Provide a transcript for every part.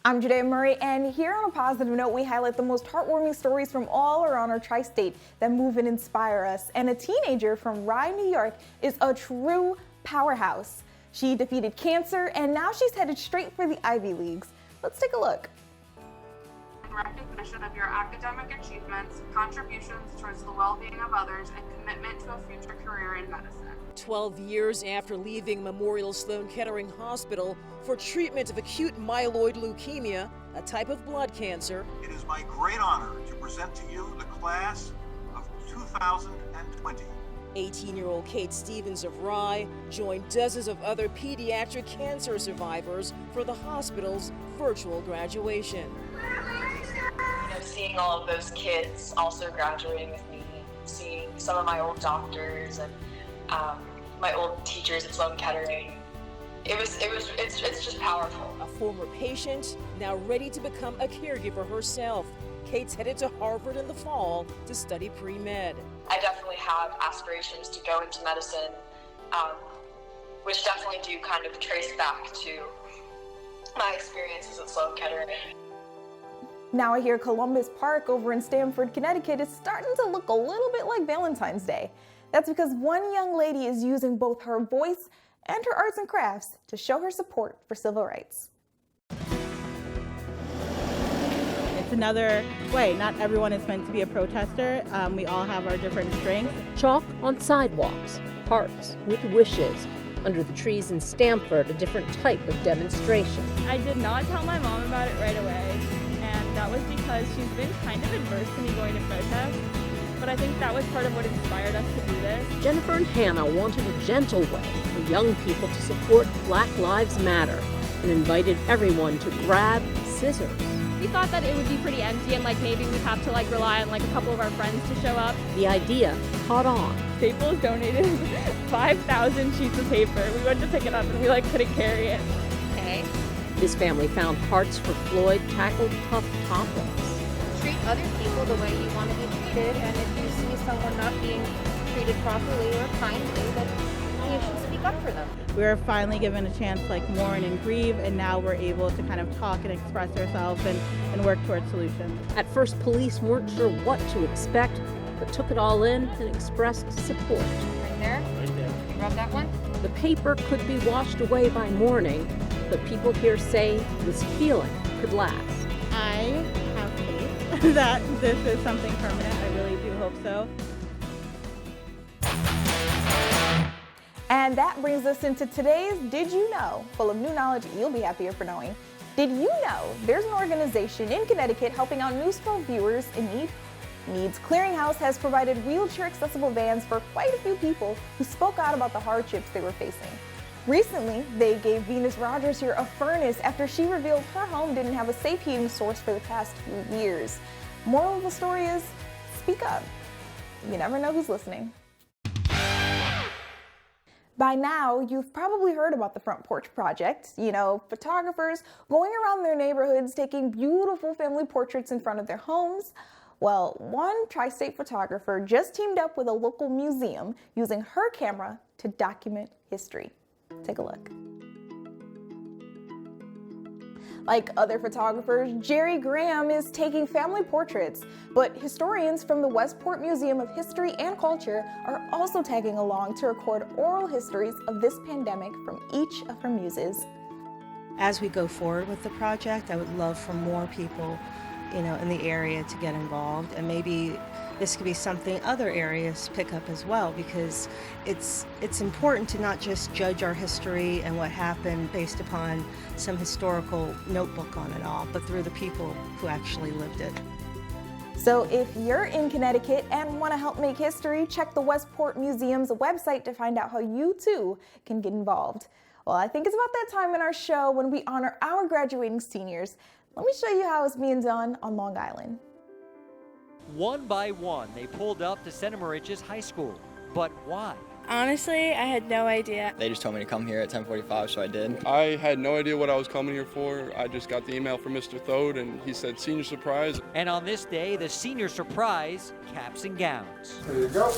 I'm Judea Murray, and here on a positive note, we highlight the most heartwarming stories from all around our tri-state that move and inspire us. And a teenager from Rye, New York is a true powerhouse. She defeated cancer, and now she's headed straight for the Ivy Leagues. Let's take a look. In recognition of your academic achievements, contributions towards the well-being of others, and commitment to a future career in medicine. 12 years after leaving Memorial Sloan Kettering Hospital for treatment of acute myeloid leukemia, a type of blood cancer, it is my great honor to present to you the class of 2020. 18-year-old Kate Stevens of Rye joined dozens of other pediatric cancer survivors for the hospital's virtual graduation. Seeing all of those kids also graduating with me, seeing some of my old doctors and my old teachers at Sloan Kettering, it's just powerful. A former patient, now ready to become a caregiver herself. Kate's headed to Harvard in the fall to study pre-med. I definitely have aspirations to go into medicine, which definitely do kind of trace back to my experiences at Sloan Kettering. Now I hear Columbus Park over in Stamford, Connecticut is starting to look a little bit like Valentine's Day. That's because one young lady is using both her voice and her arts and crafts to show her support for civil rights. It's another way. Not everyone is meant to be a protester. We all have our different strengths. Chalk on sidewalks, parks with wishes. Under the trees in Stamford, a different type of demonstration. I did not tell my mom about it right away, and that was because she's been kind of adverse to me going to protest, but I think that was part of what inspired us to do this. Jennifer and Hannah wanted a gentle way for young people to support Black Lives Matter and invited everyone to grab scissors. We thought that it would be pretty empty and maybe we'd have to rely on a couple of our friends to show up. The idea caught on. Staples donated 5,000 sheets of paper. We went to pick it up and we couldn't carry it. Okay. This family found Hearts for Floyd tackled tough topics. Treat other people the way you want to be treated, and if you see someone not being treated properly or kindly, then you should speak up for them. We were finally given a chance to mourn and grieve, and now we're able to kind of talk and express ourselves and work towards solutions. At first, police weren't sure what to expect, but took it all in and expressed support. Right there? Right there. You rub that one? The paper could be washed away by morning, but people here say this feeling could last. I have faith that this is something permanent. I really do hope so. And that brings us into today's Did You Know? Full of new knowledge you'll be happier for knowing. Did you know there's an organization in Connecticut helping out News 12 viewers in need? Clearinghouse has provided wheelchair-accessible vans for quite a few people who spoke out about the hardships they were facing. Recently, they gave Venus Rogers here a furnace after she revealed her home didn't have a safe heating source for the past few years. Moral of the story is, speak up. You never know who's listening. By now, you've probably heard about the Front Porch Project. Photographers going around their neighborhoods taking beautiful family portraits in front of their homes. Well, one tri-state photographer just teamed up with a local museum using her camera to document history. Take a look. Like other photographers, Jerry Graham is taking family portraits, but historians from the Westport Museum of History and Culture are also tagging along to record oral histories of this pandemic from each of her muses. As we go forward with the project, I would love for more people, in the area to get involved, and maybe this could be something other areas pick up as well, because it's important to not just judge our history and what happened based upon some historical notebook on it all, but through the people who actually lived it. So if you're in Connecticut and want to help make history, check the Westport Museum's website to find out how you too can get involved. Well, I think it's about that time in our show when we honor our graduating seniors. Let me show you how it's being done on Long Island. One by one, they pulled up to Center Moriches High School. But why? Honestly, I had no idea. They just told me to come here at 10:45, so I did. I had no idea what I was coming here for. I just got the email from Mr. Thode, and he said senior surprise. And on this day, the senior surprise, caps and gowns. There you go.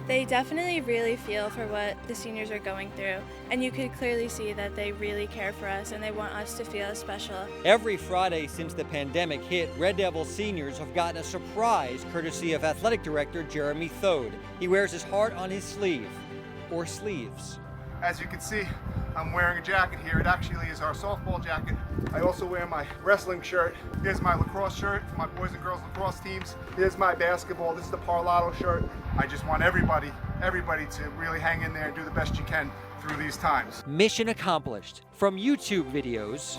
They definitely really feel for what the seniors are going through, and you could clearly see that they really care for us and they want us to feel special. Every Friday since the pandemic hit, Red Devil seniors have gotten a surprise courtesy of Athletic Director Jeremy Thode. He wears his heart on his sleeve, or sleeves. As you can see, I'm wearing a jacket here. It actually is our softball jacket. I also wear my wrestling shirt. Here's my lacrosse shirt for my boys and girls lacrosse teams. Here's my basketball. This is the Parlato shirt. I just want everybody to really hang in there and do the best you can through these times. Mission accomplished. From YouTube videos,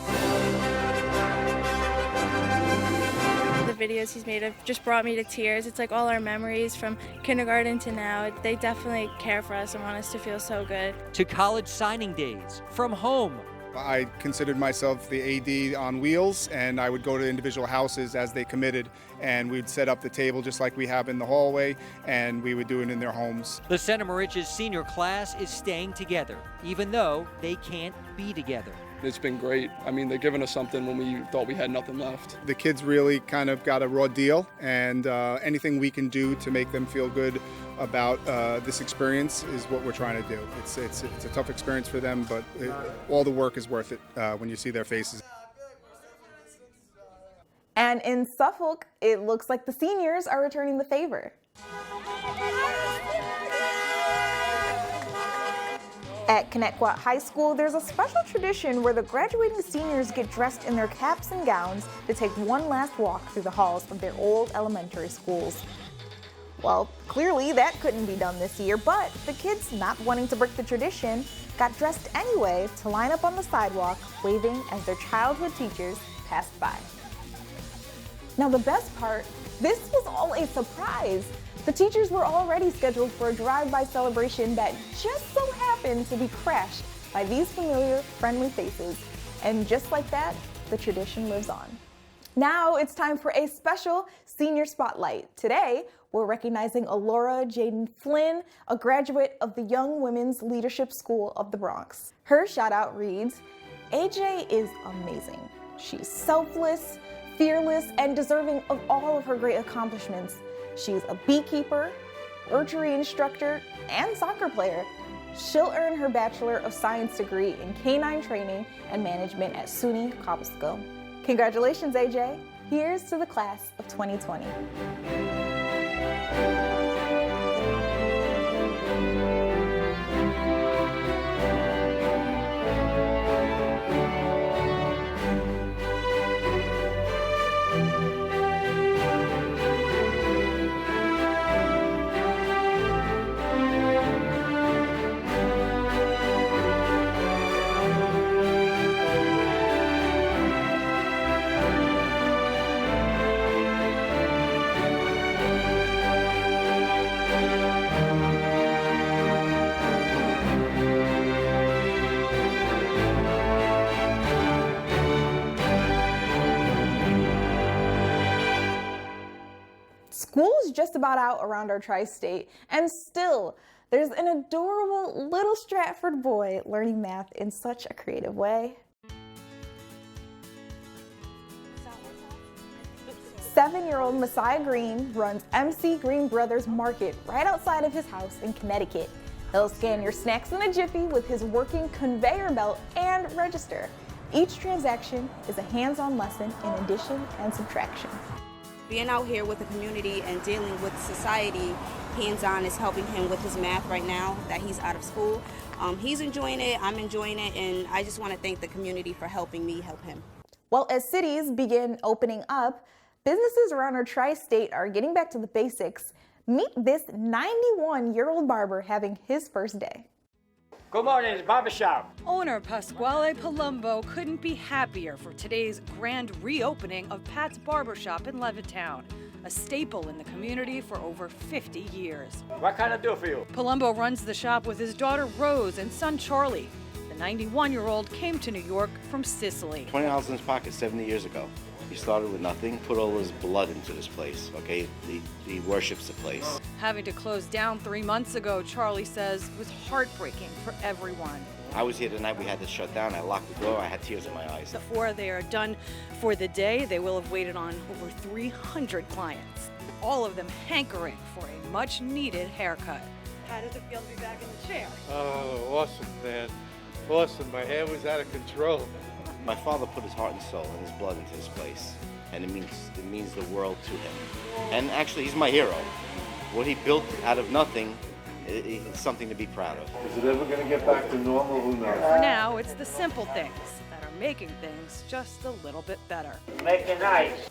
The videos he's made have just brought me to tears. It's like all our memories from kindergarten to now. They definitely care for us and want us to feel so good. to college signing days, from home. I considered myself the AD on wheels, and I would go to individual houses as they committed, and we'd set up the table just like we have in the hallway, and we would do it in their homes. The Santa Marich's senior class is staying together, even though they can't be together. It's been great. I mean, they're giving us something when we thought we had nothing left. The kids really kind of got a raw deal, and anything we can do to make them feel good about this experience is what we're trying to do. It's a tough experience for them, but all the work is worth it when you see their faces. And in Suffolk, it looks like the seniors are returning the favor. At Connecticut High School, there's a special tradition where the graduating seniors get dressed in their caps and gowns to take one last walk through the halls of their old elementary schools. Well, clearly that couldn't be done this year, but the kids, not wanting to break the tradition, got dressed anyway to line up on the sidewalk, waving as their childhood teachers passed by. Now the best part, this was all a surprise. The teachers were already scheduled for a drive-by celebration that just so happened to be crashed by these familiar, friendly faces. And just like that, the tradition lives on. Now it's time for a special senior spotlight. Today, we're recognizing Alora Jaden Flynn, a graduate of the Young Women's Leadership School of the Bronx. Her shout out reads, AJ is amazing. She's selfless, fearless, and deserving of all of her great accomplishments. She's a beekeeper, archery instructor, and soccer player. She'll earn her Bachelor of Science degree in Canine Training and Management at SUNY Cobblestone. Congratulations, AJ. Here's to the class of 2020. School's just about out around our tri-state, and still, there's an adorable little Stratford boy learning math in such a creative way. 7-year-old Messiah Green runs MC Green Brothers Market right outside of his house in Connecticut. He'll scan your snacks in a jiffy with his working conveyor belt and register. Each transaction is a hands-on lesson in addition and subtraction. Being out here with the community and dealing with society hands-on is helping him with his math right now that he's out of school. He's enjoying it, I'm enjoying it, and I just want to thank the community for helping me help him. Well, as cities begin opening up, businesses around our tri-state are getting back to the basics. Meet this 91-year-old barber having his first day. Good morning, it's Barbershop. Owner Pasquale Palumbo couldn't be happier for today's grand reopening of Pat's Barbershop in Levittown, a staple in the community for over 50 years. What can I do for you? Palumbo runs the shop with his daughter Rose and son Charlie. The The 91-year-old came to New York from Sicily. $20 in his pocket 70 years ago. He started with nothing, put all his blood into this place, okay? He worships the place. Having to close down 3 months ago, Charlie says, was heartbreaking for everyone. I was here the night we had to shut down. I locked the door. I had tears in my eyes. Before they are done for the day, they will have waited on over 300 clients, all of them hankering for a much-needed haircut. How does it feel to be back in the chair? Oh, awesome, man. Awesome. My hair was out of control. My father put his heart and soul and his blood into this place, and it means the world to him. And actually, he's my hero. What he built out of nothing is something to be proud of. Is it ever going to get back to normal? Who knows? For now, it's the simple things that are making things just a little bit better. Make it nice.